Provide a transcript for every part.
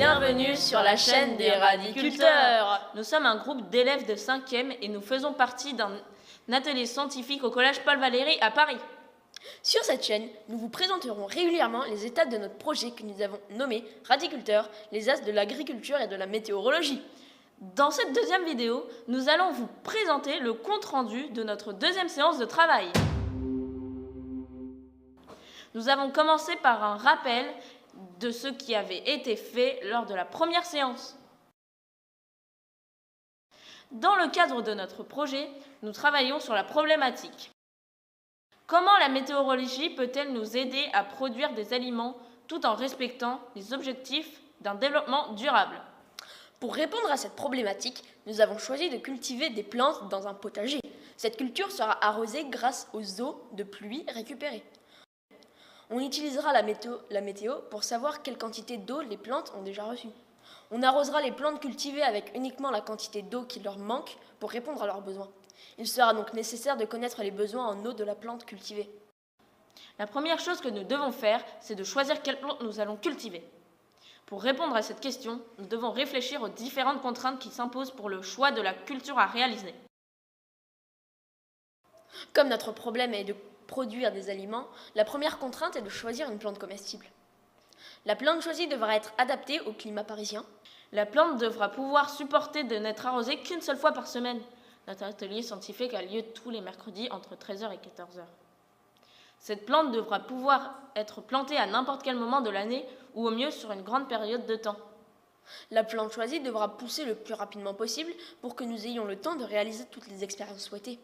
Bienvenue sur la chaîne des radiculteurs. Nous sommes un groupe d'élèves de 5e et nous faisons partie d'un atelier scientifique au collège Paul Valéry à Paris. Sur cette chaîne, nous vous présenterons régulièrement les étapes de notre projet que nous avons nommé Radiculteurs, les as de l'agriculture et de la météorologie. Dans cette deuxième vidéo, nous allons vous présenter le compte-rendu de notre deuxième séance de travail. Nous avons commencé par un rappel de ce qui avait été fait lors de la première séance. Dans le cadre de notre projet, nous travaillons sur la problématique. Comment la météorologie peut-elle nous aider à produire des aliments tout en respectant les objectifs d'un développement durable ? Pour répondre à cette problématique, nous avons choisi de cultiver des plantes dans un potager. Cette culture sera arrosée grâce aux eaux de pluie récupérées. On utilisera la météo pour savoir quelle quantité d'eau les plantes ont déjà reçue. On arrosera les plantes cultivées avec uniquement la quantité d'eau qui leur manque pour répondre à leurs besoins. Il sera donc nécessaire de connaître les besoins en eau de la plante cultivée. La première chose que nous devons faire, c'est de choisir quelle plante nous allons cultiver. Pour répondre à cette question, nous devons réfléchir aux différentes contraintes qui s'imposent pour le choix de la culture à réaliser. Comme notre problème est de produire des aliments, la première contrainte est de choisir une plante comestible. La plante choisie devra être adaptée au climat parisien. La plante devra pouvoir supporter de n'être arrosée qu'une seule fois par semaine. Notre atelier scientifique a lieu tous les mercredis entre 13h et 14h. Cette plante devra pouvoir être plantée à n'importe quel moment de l'année ou au mieux sur une grande période de temps. La plante choisie devra pousser le plus rapidement possible pour que nous ayons le temps de réaliser toutes les expériences souhaitées,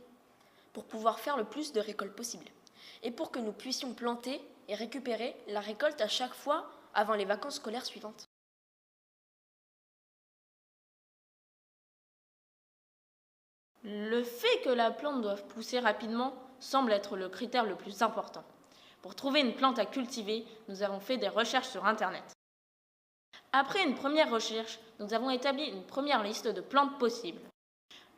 pour pouvoir faire le plus de récoltes possible, et pour que nous puissions planter et récupérer la récolte à chaque fois avant les vacances scolaires suivantes. Le fait que la plante doive pousser rapidement semble être le critère le plus important. Pour trouver une plante à cultiver, nous avons fait des recherches sur Internet. Après une première recherche, nous avons établi une première liste de plantes possibles.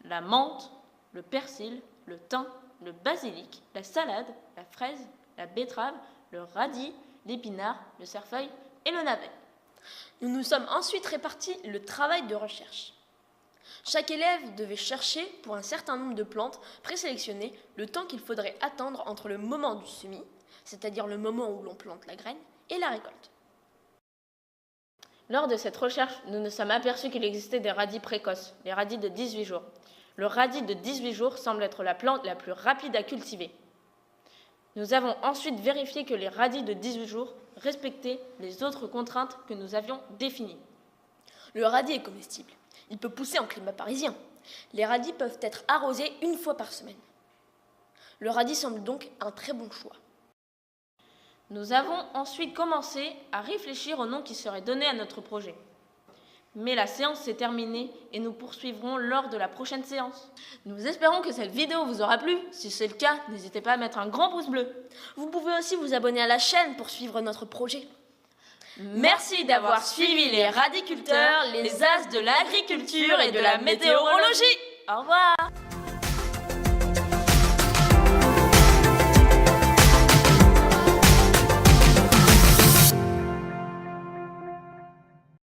La menthe, le persil, le thym, le basilic, la salade, la fraise, la betterave, le radis, l'épinard, le cerfeuil et le navet. Nous nous sommes ensuite répartis le travail de recherche. Chaque élève devait chercher pour un certain nombre de plantes présélectionnées le temps qu'il faudrait attendre entre le moment du semis, c'est-à-dire le moment où l'on plante la graine, et la récolte. Lors de cette recherche, nous nous sommes aperçus qu'il existait des radis précoces, les radis de 18 jours. Le radis de 18 jours semble être la plante la plus rapide à cultiver. Nous avons ensuite vérifié que les radis de 18 jours respectaient les autres contraintes que nous avions définies. Le radis est comestible. Il peut pousser en climat parisien. Les radis peuvent être arrosés une fois par semaine. Le radis semble donc un très bon choix. Nous avons ensuite commencé à réfléchir au nom qui serait donné à notre projet. Mais la séance s'est terminée et nous poursuivrons lors de la prochaine séance. Nous espérons que cette vidéo vous aura plu. Si c'est le cas, n'hésitez pas à mettre un grand pouce bleu. Vous pouvez aussi vous abonner à la chaîne pour suivre notre projet. Merci d'avoir suivi les radiculteurs, les as de l'agriculture et de la météorologie. Au revoir.